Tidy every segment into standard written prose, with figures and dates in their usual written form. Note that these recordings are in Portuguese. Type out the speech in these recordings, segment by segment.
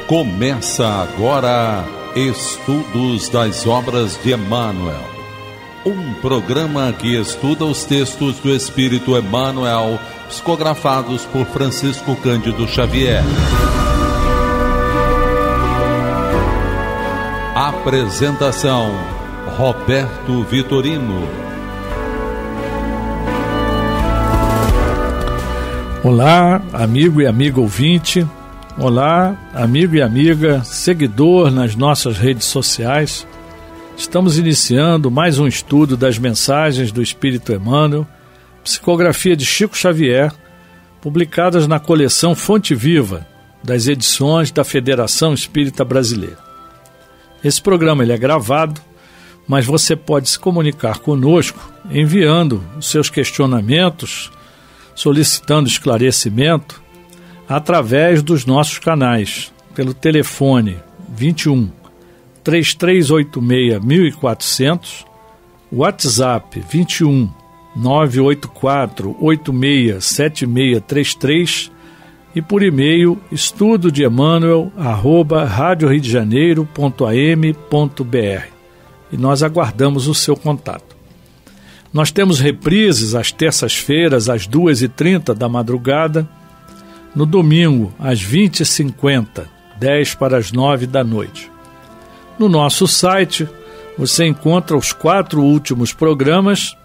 Começa agora Estudos das Obras de Emmanuel, um programa que estuda os textos do Espírito Emmanuel, psicografados por Francisco Cândido Xavier. Apresentação: Roberto Vitorino. Olá, amigo e amiga ouvinte. Olá, amigo e amiga, seguidor nas nossas redes sociais. Estamos iniciando mais um estudo das mensagens do Espírito Emmanuel, psicografia de Chico Xavier, publicadas na coleção Fonte Viva, das edições da Federação Espírita Brasileira. Esse programa ele é gravado, mas você pode se comunicar conosco enviando os seus questionamentos, solicitando esclarecimento, através dos nossos canais, pelo telefone 21 3386 1400, WhatsApp 21 984 867633 e por e-mail estudodeemmanuel@radioriodejaneiro.am.br, e nós aguardamos o seu contato. Nós temos reprises às terças-feiras às 2h30 da madrugada, no domingo, às 20h50, 10 para as 9 da noite. No nosso site, você encontra os 4 últimos programas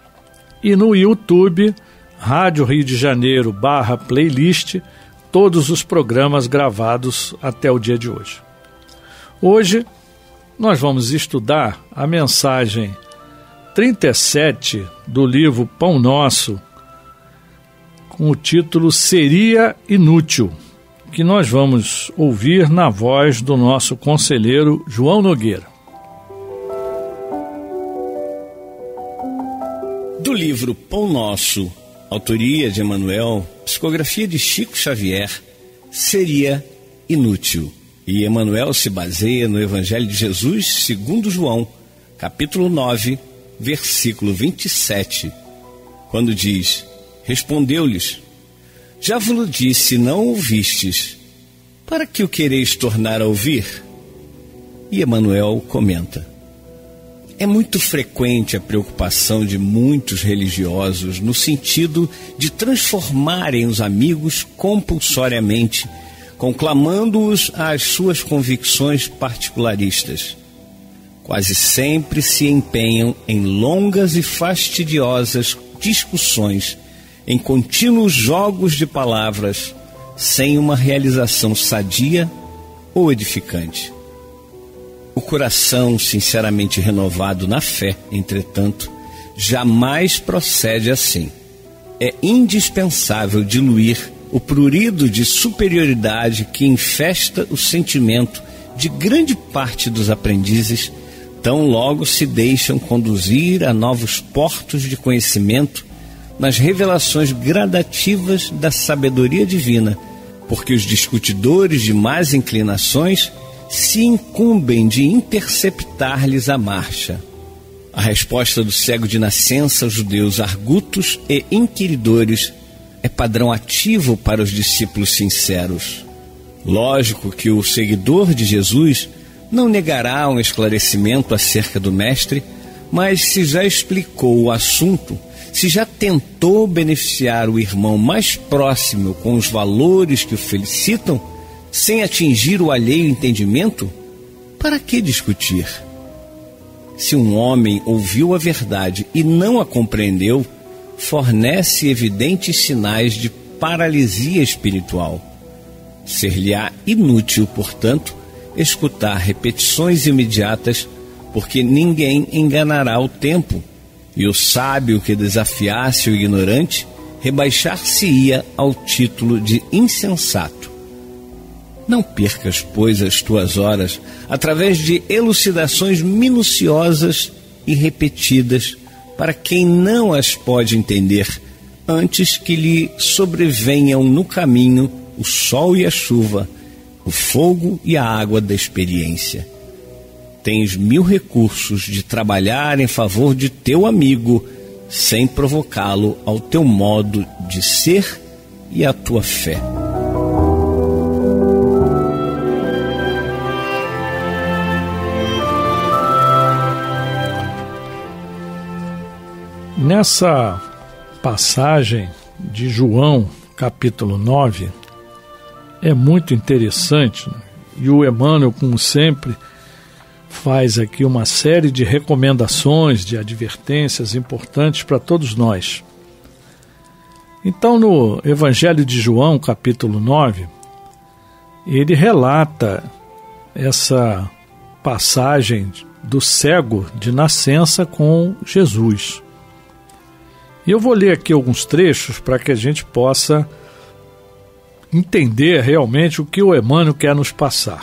e no YouTube, Rádio Rio de Janeiro /playlist, todos os programas gravados até o dia de hoje. Hoje, nós vamos estudar a mensagem 37 do livro Pão Nosso, com o título Seria Inútil, que nós vamos ouvir na voz do nosso conselheiro João Nogueira. Do livro Pão Nosso, autoria de Emmanuel, psicografia de Chico Xavier, Seria Inútil. E Emmanuel se baseia no Evangelho de Jesus segundo João, capítulo 9, versículo 27, quando diz: respondeu-lhes: já vos disse, não ouvistes, para que o quereis tornar a ouvir? E Emmanuel comenta: é muito frequente a preocupação de muitos religiosos no sentido de transformarem os amigos compulsoriamente, conclamando-os às suas convicções particularistas. Quase sempre se empenham em longas e fastidiosas discussões, em contínuos jogos de palavras, sem uma realização sadia ou edificante. O coração sinceramente renovado na fé, entretanto, jamais procede assim. É indispensável diluir o prurido de superioridade que infesta o sentimento de grande parte dos aprendizes, tão logo se deixam conduzir a novos portos de conhecimento nas revelações gradativas da sabedoria divina, porque os discutidores de más inclinações se incumbem de interceptar-lhes a marcha. A resposta do cego de nascença aos judeus argutos e inquiridores é padrão ativo para os discípulos sinceros. Lógico que o seguidor de Jesus não negará um esclarecimento acerca do Mestre, mas se já explicou o assunto, se já tentou beneficiar o irmão mais próximo com os valores que o felicitam, sem atingir o alheio entendimento, para que discutir? Se um homem ouviu a verdade e não a compreendeu, fornece evidentes sinais de paralisia espiritual. Ser-lhe-á inútil, portanto, escutar repetições imediatas, porque ninguém enganará o tempo, e o sábio que desafiasse o ignorante rebaixar-se-ia ao título de insensato. Não percas, pois, as tuas horas através de elucidações minuciosas e repetidas para quem não as pode entender, antes que lhe sobrevenham no caminho o sol e a chuva, o fogo e a água da experiência. Tens 1000 recursos de trabalhar em favor de teu amigo, sem provocá-lo ao teu modo de ser e à tua fé. Essa passagem de João, capítulo 9, é muito interessante, né? E o Emmanuel, como sempre, faz aqui uma série de recomendações, de advertências importantes para todos nós. Então, no Evangelho de João, capítulo 9, ele relata essa passagem do cego de nascença com Jesus. E eu vou ler aqui alguns trechos para que a gente possa entender realmente o que o Emmanuel quer nos passar.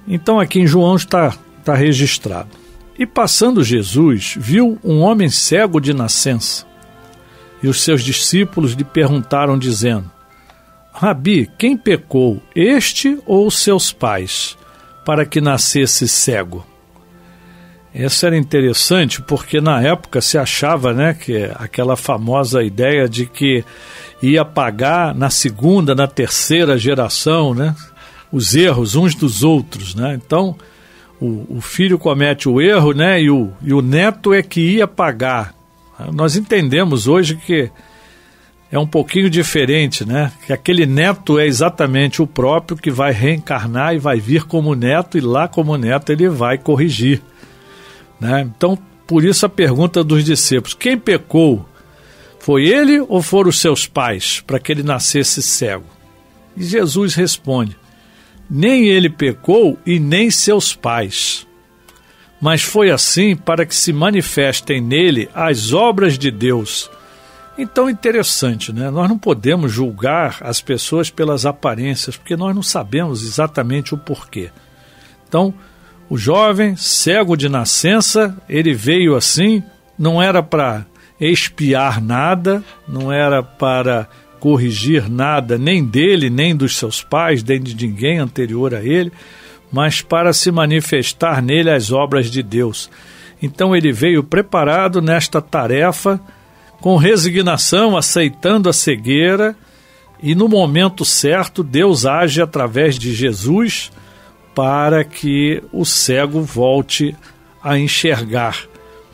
Então aqui em João está registrado: e passando Jesus, viu um homem cego de nascença, e os seus discípulos lhe perguntaram dizendo: Rabi, quem pecou, este ou seus pais, para que nascesse cego? Essa era interessante porque na época se achava, né, que aquela famosa ideia de que ia pagar na segunda, na terceira geração, né, os erros uns dos outros, né? Então o filho comete o erro, né, e o neto é que ia pagar. Nós entendemos hoje que é um pouquinho diferente, né? Que aquele neto é exatamente o próprio que vai reencarnar e vai vir como neto, e lá como neto ele vai corrigir, né? Então, por isso a pergunta dos discípulos: quem pecou? Foi ele ou foram os seus pais, para que ele nascesse cego? E Jesus responde: nem ele pecou e nem seus pais, mas foi assim para que se manifestem nele as obras de Deus. Então, interessante, né? Nós não podemos julgar as pessoas pelas aparências, porque nós não sabemos exatamente o porquê. Então, o jovem, cego de nascença, ele veio assim, não era para expiar nada, não era para corrigir nada, nem dele, nem dos seus pais, nem de ninguém anterior a ele, mas para se manifestar nele as obras de Deus. Então ele veio preparado nesta tarefa, com resignação, aceitando a cegueira, e no momento certo Deus age através de Jesus para que o cego volte a enxergar.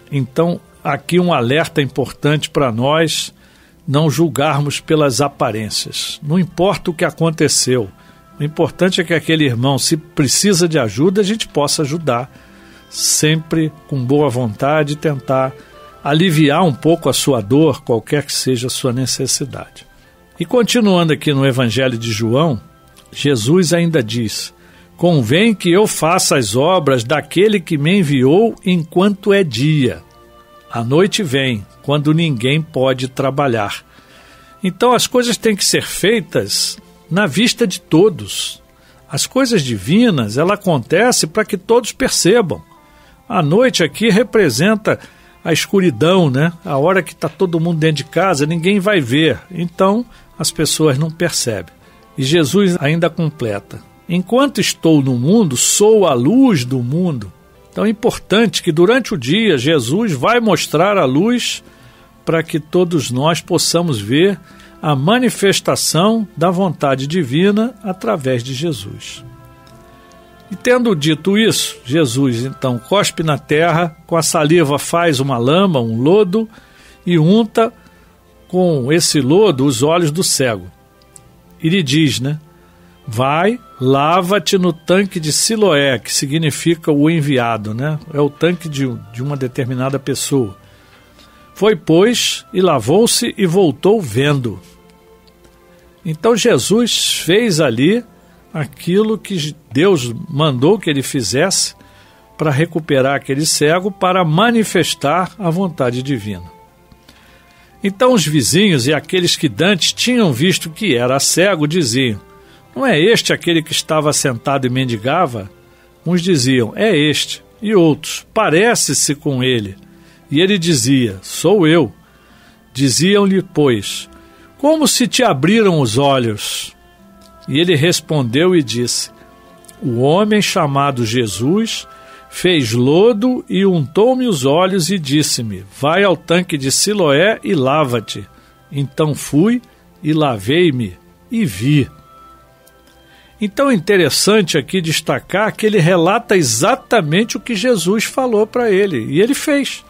Então, aqui um alerta importante para nós: não julgarmos pelas aparências. Não importa o que aconteceu, o importante é que aquele irmão, se precisa de ajuda, a gente possa ajudar, sempre com boa vontade, tentar aliviar um pouco a sua dor, qualquer que seja a sua necessidade. E continuando aqui no Evangelho de João, Jesus ainda diz: convém que eu faça as obras daquele que me enviou enquanto é dia. A noite vem, quando ninguém pode trabalhar. Então as coisas têm que ser feitas na vista de todos. As coisas divinas, ela acontece para que todos percebam. A noite aqui representa a escuridão, né? A hora que está todo mundo dentro de casa, ninguém vai ver. Então as pessoas não percebem. E Jesus ainda completa: enquanto estou no mundo, sou a luz do mundo. Então é importante que durante o dia Jesus vai mostrar a luz para que todos nós possamos ver a manifestação da vontade divina através de Jesus. E tendo dito isso, Jesus então cospe na terra, com a saliva faz uma lama, um lodo, e unta com esse lodo os olhos do cego. E lhe diz, né? Vai, lava-te no tanque de Siloé, que significa o enviado, né? É o tanque de uma determinada pessoa. Foi, pois, e lavou-se e voltou vendo. Então Jesus fez ali aquilo que Deus mandou que ele fizesse para recuperar aquele cego, para manifestar a vontade divina. Então os vizinhos e aqueles que dantes tinham visto que era cego diziam: não é este aquele que estava sentado e mendigava? Uns diziam: é este. E outros: parece-se com ele. E ele dizia: sou eu. Diziam-lhe, pois: como se te abriram os olhos? E ele respondeu e disse: o homem chamado Jesus fez lodo e untou-me os olhos e disse-me: vai ao tanque de Siloé e lava-te. Então fui e lavei-me e vi. Então é interessante aqui destacar que ele relata exatamente o que Jesus falou para ele, e ele fez.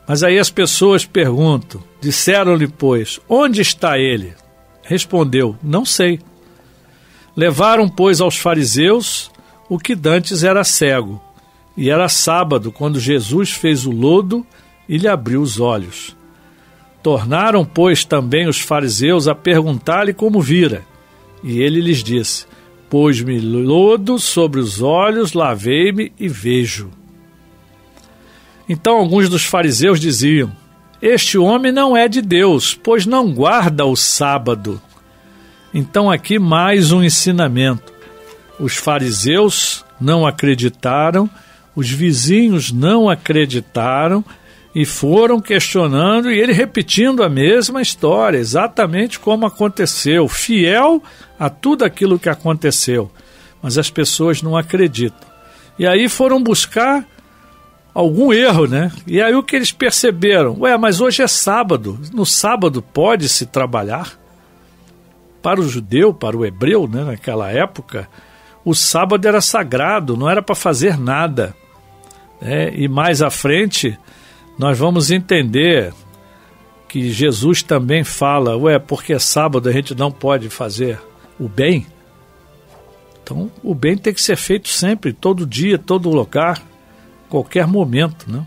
Mas aí as pessoas perguntam, disseram-lhe, pois, onde está ele? Respondeu, não sei. Levaram, pois, aos fariseus o que dantes era cego, e era sábado, quando Jesus fez o lodo e lhe abriu os olhos. Tornaram, pois, também os fariseus a perguntar-lhe como vira. E ele lhes disse, pôs-me lodo sobre os olhos, lavei-me e vejo. Então alguns dos fariseus diziam, este homem não é de Deus, pois não guarda o sábado. Então aqui mais um ensinamento. Os fariseus não acreditaram, os vizinhos não acreditaram e foram questionando e ele repetindo a mesma história, exatamente como aconteceu, fiel a tudo aquilo que aconteceu. Mas as pessoas não acreditam. E aí foram buscar algum erro, né? E aí o que eles perceberam? Mas hoje é sábado, no sábado pode-se trabalhar? Para o judeu, para o hebreu, né, naquela época, o sábado era sagrado, não era para fazer nada. E mais à frente, nós vamos entender que Jesus também fala, porque é sábado a gente não pode fazer o bem? Então, o bem tem que ser feito sempre, todo dia, todo lugar, qualquer momento, né?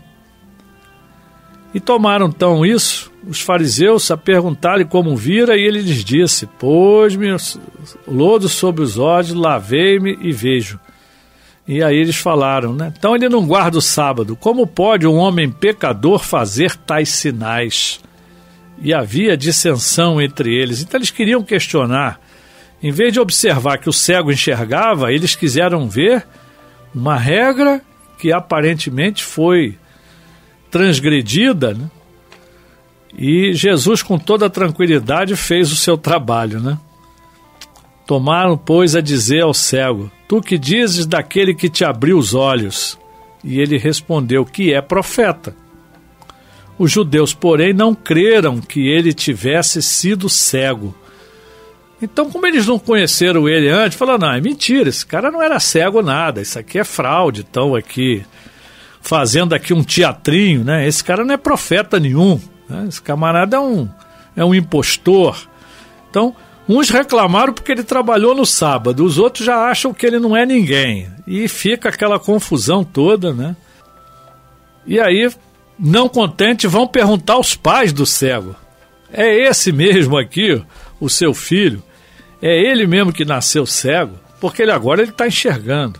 E tomaram então isso, os fariseus, a perguntar-lhe como vira, e ele lhes disse, pôs-me lodo sobre os olhos, lavei-me e vejo. E aí eles falaram, né? Então ele não guarda o sábado, como pode um homem pecador fazer tais sinais? E havia dissensão entre eles, então eles queriam questionar. Em vez de observar que o cego enxergava, eles quiseram ver uma regra que aparentemente foi transgredida, né? E Jesus, com toda a tranquilidade, fez o seu trabalho, né? Tomaram, pois, a dizer ao cego, tu que dizes daquele que te abriu os olhos? E ele respondeu que é profeta. Os judeus, porém, não creram que ele tivesse sido cego. Então, como eles não conheceram ele antes, falaram, não, é mentira, esse cara não era cego nada, isso aqui é fraude, estão aqui fazendo aqui um teatrinho, né? Esse cara não é profeta nenhum, né? Esse camarada é um impostor. Então, uns reclamaram porque ele trabalhou no sábado, os outros já acham que ele não é ninguém, e fica aquela confusão toda, né? E aí, não contente, vão perguntar aos pais do cego, é esse mesmo aqui, o seu filho? É ele mesmo que nasceu cego? Porque agora ele está enxergando.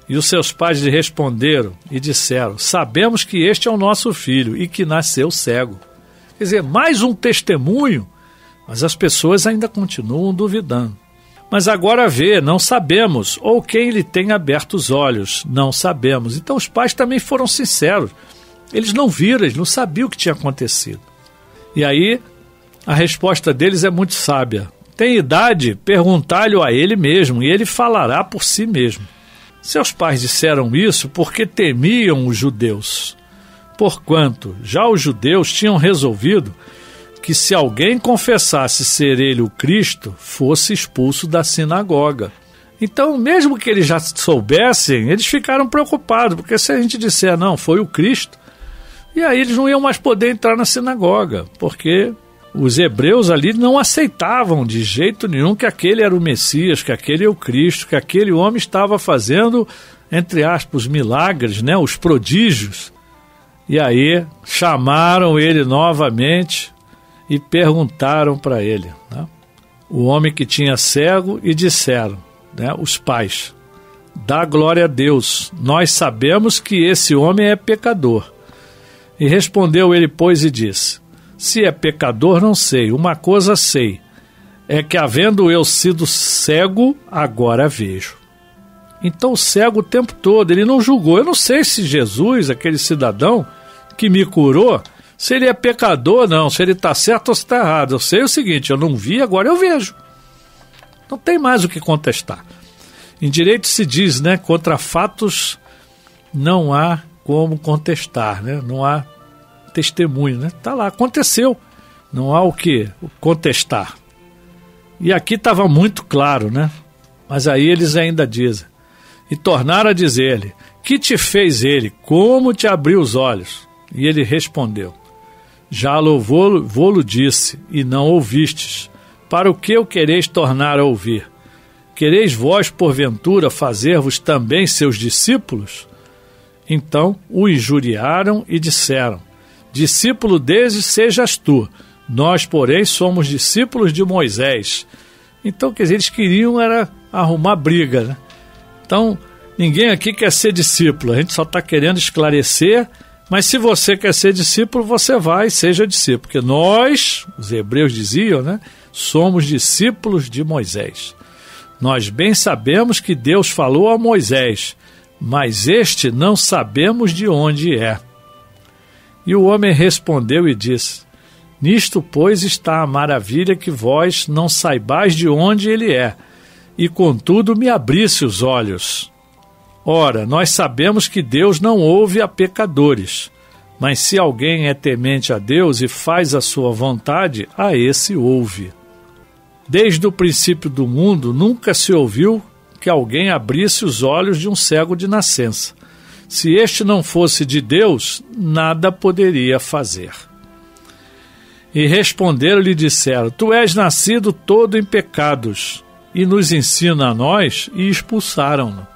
E os seus pais lhe responderam e disseram, sabemos que este é o nosso filho e que nasceu cego. Quer dizer, mais um testemunho, mas as pessoas ainda continuam duvidando. Mas agora vê, não sabemos, ou quem lhe tem aberto os olhos, não sabemos. Então os pais também foram sinceros. Eles não viram, eles não sabiam o que tinha acontecido. E aí, a resposta deles é muito sábia. Tem idade, perguntai-lhe a ele mesmo, e ele falará por si mesmo. Seus pais disseram isso porque temiam os judeus, porquanto já os judeus tinham resolvido que se alguém confessasse ser ele o Cristo, fosse expulso da sinagoga. Então, mesmo que eles já soubessem, eles ficaram preocupados, porque se a gente disser, não, foi o Cristo, e aí eles não iam mais poder entrar na sinagoga, porque os hebreus ali não aceitavam de jeito nenhum que aquele era o Messias, que aquele é o Cristo, que aquele homem estava fazendo, entre aspas, os milagres, né, os prodígios. E aí chamaram ele novamente e perguntaram para ele, né, o homem que tinha cego, e disseram, né, os pais, dá glória a Deus, nós sabemos que esse homem é pecador. E respondeu ele, pois, e disse, se é pecador, não sei. Uma coisa sei, é que havendo eu sido cego, agora vejo. Então o cego o tempo todo, ele não julgou. Eu não sei se Jesus, aquele cidadão que me curou, se ele é pecador ou não, se ele está certo ou se está errado. Eu sei o seguinte, eu não vi, agora eu vejo. Não tem mais o que contestar. Em direito se diz, né, contra fatos não há como contestar, né? Não há testemunho, né? Tá lá, aconteceu, não há o que contestar. E aqui estava muito claro, né? Mas aí eles ainda dizem, e tornaram a dizer-lhe, que te fez ele, como te abriu os olhos? E ele respondeu: já vou-lo disse, e não ouvistes. Para o que o quereis tornar a ouvir? Quereis vós, porventura, fazer-vos também seus discípulos? Então o injuriaram e disseram: discípulo deles sejas tu, nós, porém, somos discípulos de Moisés. Então, quer dizer, eles queriam era arrumar briga, né? Então, ninguém aqui quer ser discípulo, a gente só está querendo esclarecer, mas se você quer ser discípulo, você vai e seja discípulo, porque nós, os hebreus diziam, né, somos discípulos de Moisés. Nós bem sabemos que Deus falou a Moisés, mas este não sabemos de onde é. E o homem respondeu e disse: nisto, pois, está a maravilha, que vós não saibais de onde ele é, e contudo me abrisse os olhos. Ora, nós sabemos que Deus não ouve a pecadores, mas se alguém é temente a Deus e faz a sua vontade, a esse ouve. Desde o princípio do mundo, nunca se ouviu que alguém abrisse os olhos de um cego de nascença. Se este não fosse de Deus, nada poderia fazer. E responderam-lhe e disseram: tu és nascido todo em pecados, e nos ensina a nós, e expulsaram-no.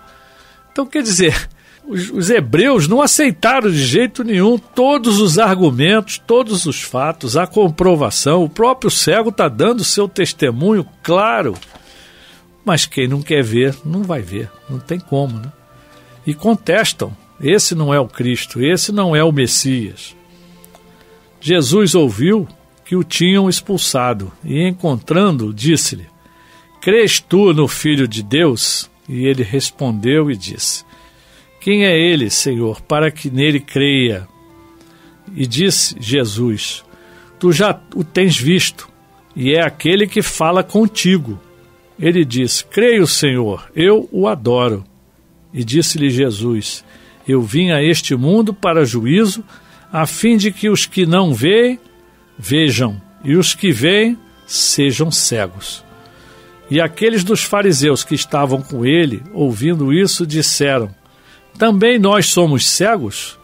Então, quer dizer, os hebreus não aceitaram de jeito nenhum todos os argumentos, todos os fatos, a comprovação. O próprio cego está dando seu testemunho claro, mas quem não quer ver, não vai ver, não tem como, né? E contestam: esse não é o Cristo, esse não é o Messias. Jesus ouviu que o tinham expulsado, e encontrando-o, disse-lhe: crês tu no Filho de Deus? E ele respondeu e disse: quem é ele, Senhor, para que nele creia? E disse Jesus: tu já o tens visto, e é aquele que fala contigo. Ele disse: creio, Senhor, eu o adoro. E disse-lhe Jesus: eu vim a este mundo para juízo, a fim de que os que não veem, vejam, e os que veem, sejam cegos. E aqueles dos fariseus que estavam com ele, ouvindo isso, disseram: também nós somos cegos?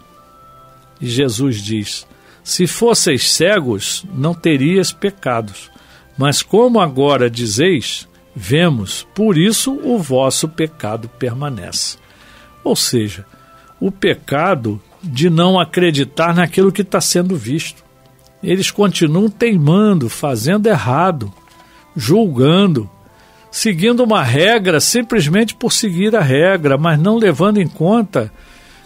E Jesus diz: se fosseis cegos, não terias pecados, mas como agora dizeis, vemos, por isso o vosso pecado permanece. Ou seja, o pecado de não acreditar naquilo que está sendo visto. Eles continuam teimando, fazendo errado, julgando, seguindo uma regra simplesmente por seguir a regra, mas não levando em conta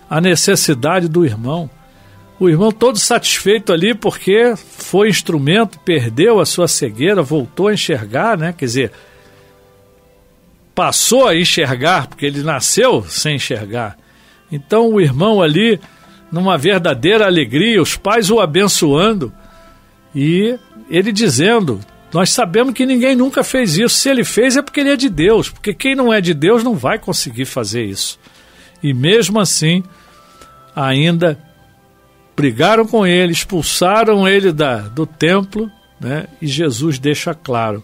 a necessidade do irmão. O irmão todo satisfeito ali porque foi instrumento, perdeu a sua cegueira, voltou a enxergar, né? Quer dizer, passou a enxergar, porque ele nasceu sem enxergar. Então o irmão ali, numa verdadeira alegria, os pais o abençoando, e ele dizendo: nós sabemos que ninguém nunca fez isso. Se ele fez é porque ele é de Deus, porque quem não é de Deus não vai conseguir fazer isso. E mesmo assim, ainda brigaram com ele, expulsaram ele do templo, né? E Jesus deixa claro: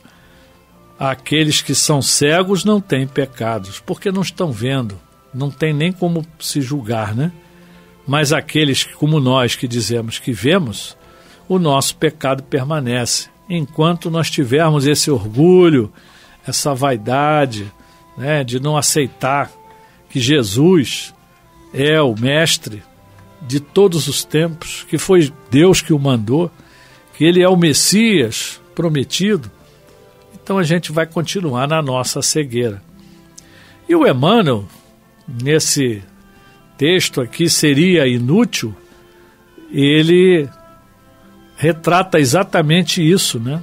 aqueles que são cegos não têm pecados, porque não estão vendo, não tem nem como se julgar, né? Mas aqueles como nós que dizemos que vemos, o nosso pecado permanece. Enquanto nós tivermos esse orgulho, essa vaidade, né, de não aceitar que Jesus é o mestre de todos os tempos, que foi Deus que o mandou, que ele é o Messias prometido, então a gente vai continuar na nossa cegueira. E o Emmanuel, nesse texto aqui, seria inútil, ele retrata exatamente isso, né?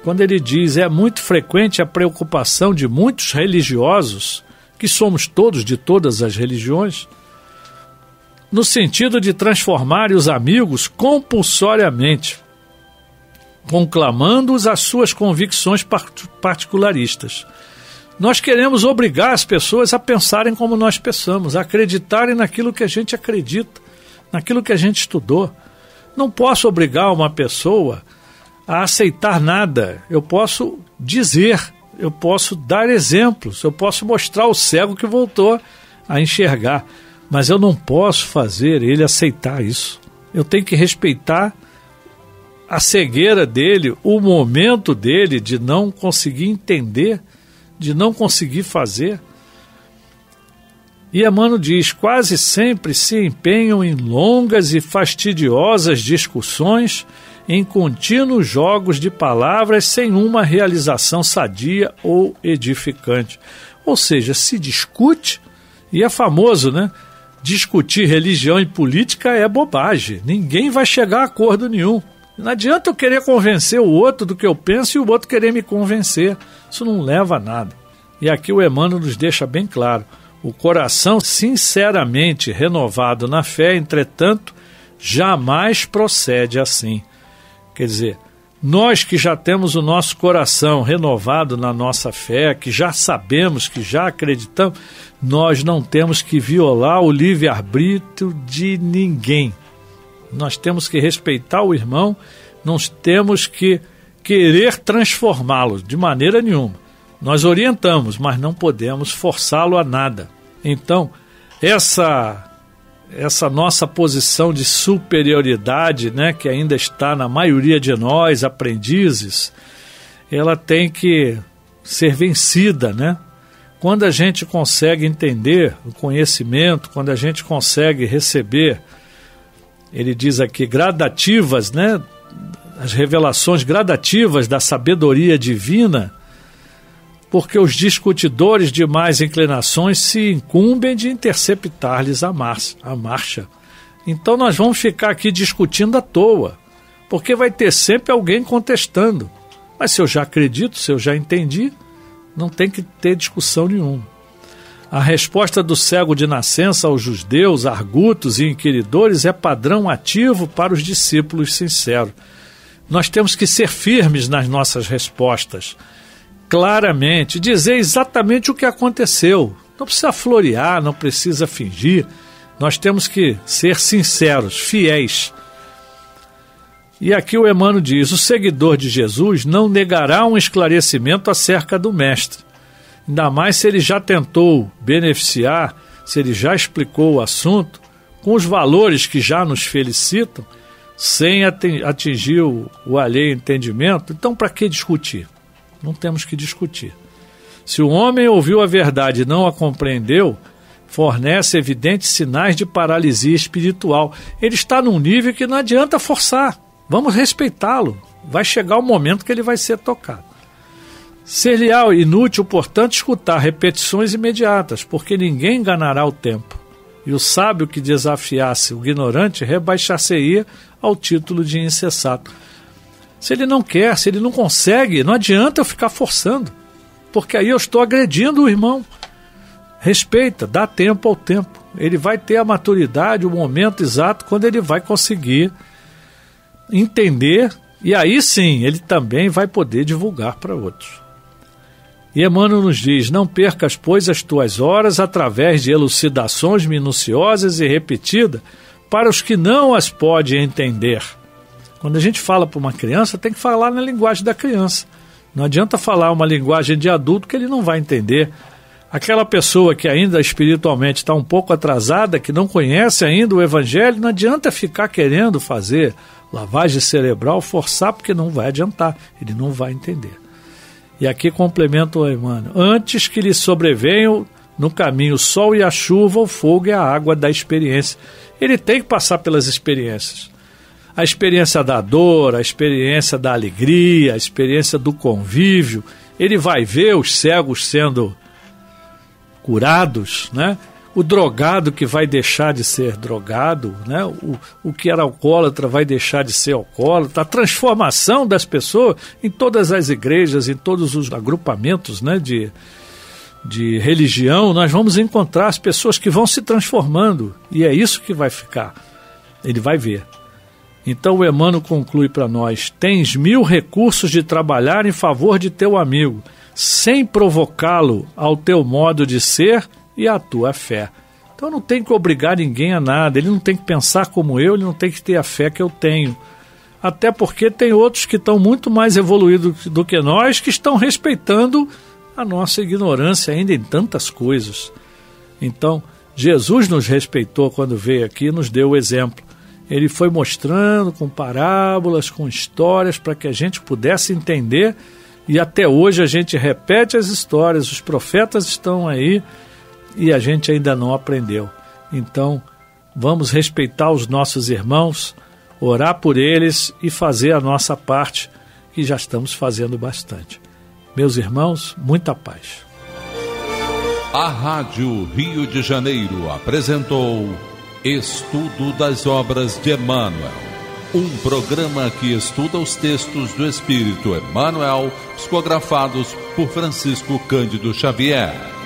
Quando ele diz: é muito frequente a preocupação de muitos religiosos, que somos todos de todas as religiões, no sentido de transformar os amigos compulsoriamente, conclamando-os às suas convicções particularistas. Nós queremos obrigar as pessoas a pensarem como nós pensamos, a acreditarem naquilo que a gente acredita, naquilo que a gente estudou. Não posso obrigar uma pessoa a aceitar nada. Eu posso dizer, eu posso dar exemplos, eu posso mostrar o cego que voltou a enxergar, mas eu não posso fazer ele aceitar isso. Eu tenho que respeitar a cegueira dele, o momento dele de não conseguir entender, de não conseguir fazer. E Emmanuel diz, quase sempre se empenham em longas e fastidiosas discussões, em contínuos jogos de palavras sem uma realização sadia ou edificante. Ou seja, se discute, e é famoso, né? Discutir religião e política é bobagem. Ninguém vai chegar a acordo nenhum. Não adianta eu querer convencer o outro do que eu penso e o outro querer me convencer. Isso não leva a nada. E aqui o Emmanuel nos deixa bem claro. O coração sinceramente renovado na fé, entretanto, jamais procede assim. Quer dizer, nós que já temos o nosso coração renovado na nossa fé, que já sabemos, que já acreditamos, nós não temos que violar o livre-arbítrio de ninguém. Nós temos que respeitar o irmão, nós temos que querer transformá-lo de maneira nenhuma. Nós orientamos, mas não podemos forçá-lo a nada. Então, essa nossa posição de superioridade, né, que ainda está na maioria de nós, aprendizes, ela tem que ser vencida, né? Quando a gente consegue entender o conhecimento, quando a gente consegue receber, ele diz aqui, gradativas, né, as revelações gradativas da sabedoria divina, porque os discutidores de más inclinações se incumbem de interceptar-lhes a marcha. Então nós vamos ficar aqui discutindo à toa, porque vai ter sempre alguém contestando. Mas se eu já acredito, se eu já entendi, não tem que ter discussão nenhuma. A resposta do cego de nascença aos judeus, argutos e inquiridores é padrão ativo para os discípulos sinceros. Nós temos que ser firmes nas nossas respostas, claramente, dizer exatamente o que aconteceu. Não precisa florear, não precisa fingir. Nós temos que ser sinceros, fiéis. E aqui o Emmanuel diz, o seguidor de Jesus não negará um esclarecimento acerca do Mestre. Ainda mais se ele já tentou beneficiar, se ele já explicou o assunto, com os valores que já nos felicitam, sem atingir o alheio entendimento. Então, para que discutir? Não temos que discutir. Se o homem ouviu a verdade e não a compreendeu, fornece evidentes sinais de paralisia espiritual. Ele está num nível que não adianta forçar. Vamos respeitá-lo. Vai chegar o momento que ele vai ser tocado. Ser-lhe-á inútil, portanto, escutar repetições imediatas, porque ninguém enganará o tempo. E o sábio que desafiasse o ignorante rebaixar-se-ia ao título de insensato. Se ele não quer, se ele não consegue, não adianta eu ficar forçando, porque aí eu estou agredindo o irmão. Respeita, dá tempo ao tempo. Ele vai ter a maturidade, o momento exato, quando ele vai conseguir entender, e aí sim, ele também vai poder divulgar para outros. E Emmanuel nos diz, não percas, pois, as tuas horas através de elucidações minuciosas e repetidas para os que não as podem entender. Quando a gente fala para uma criança, tem que falar na linguagem da criança. Não adianta falar uma linguagem de adulto que ele não vai entender. Aquela pessoa que ainda espiritualmente está um pouco atrasada, que não conhece ainda o Evangelho, não adianta ficar querendo fazer lavagem cerebral, forçar, porque não vai adiantar, ele não vai entender. E aqui complementa o Emmanuel, antes que lhe sobrevenham no caminho o sol e a chuva, o fogo e a água da experiência. Ele tem que passar pelas experiências. A experiência da dor, a experiência da alegria, a experiência do convívio. Ele vai ver os cegos sendo curados, né? O drogado que vai deixar de ser drogado, né? O que era alcoólatra vai deixar de ser alcoólatra. A transformação das pessoas em todas as igrejas, em todos os agrupamentos, né? de religião, nós vamos encontrar as pessoas que vão se transformando. E é isso que vai ficar. Ele vai ver. Então o Emmanuel conclui para nós, tens 1000 recursos de trabalhar em favor de teu amigo, sem provocá-lo ao teu modo de ser e à tua fé. Então não tem que obrigar ninguém a nada, ele não tem que pensar como eu, ele não tem que ter a fé que eu tenho. Até porque tem outros que estão muito mais evoluídos do que nós, que estão respeitando a nossa ignorância ainda em tantas coisas. Então, Jesus nos respeitou quando veio aqui e nos deu o exemplo. Ele foi mostrando com parábolas, com histórias, para que a gente pudesse entender, e até hoje a gente repete as histórias, os profetas estão aí e a gente ainda não aprendeu. Então, vamos respeitar os nossos irmãos, orar por eles e fazer a nossa parte, que já estamos fazendo bastante. Meus irmãos, muita paz. A Rádio Rio de Janeiro apresentou Estudo das Obras de Emmanuel, um programa que estuda os textos do Espírito Emmanuel, psicografados por Francisco Cândido Xavier.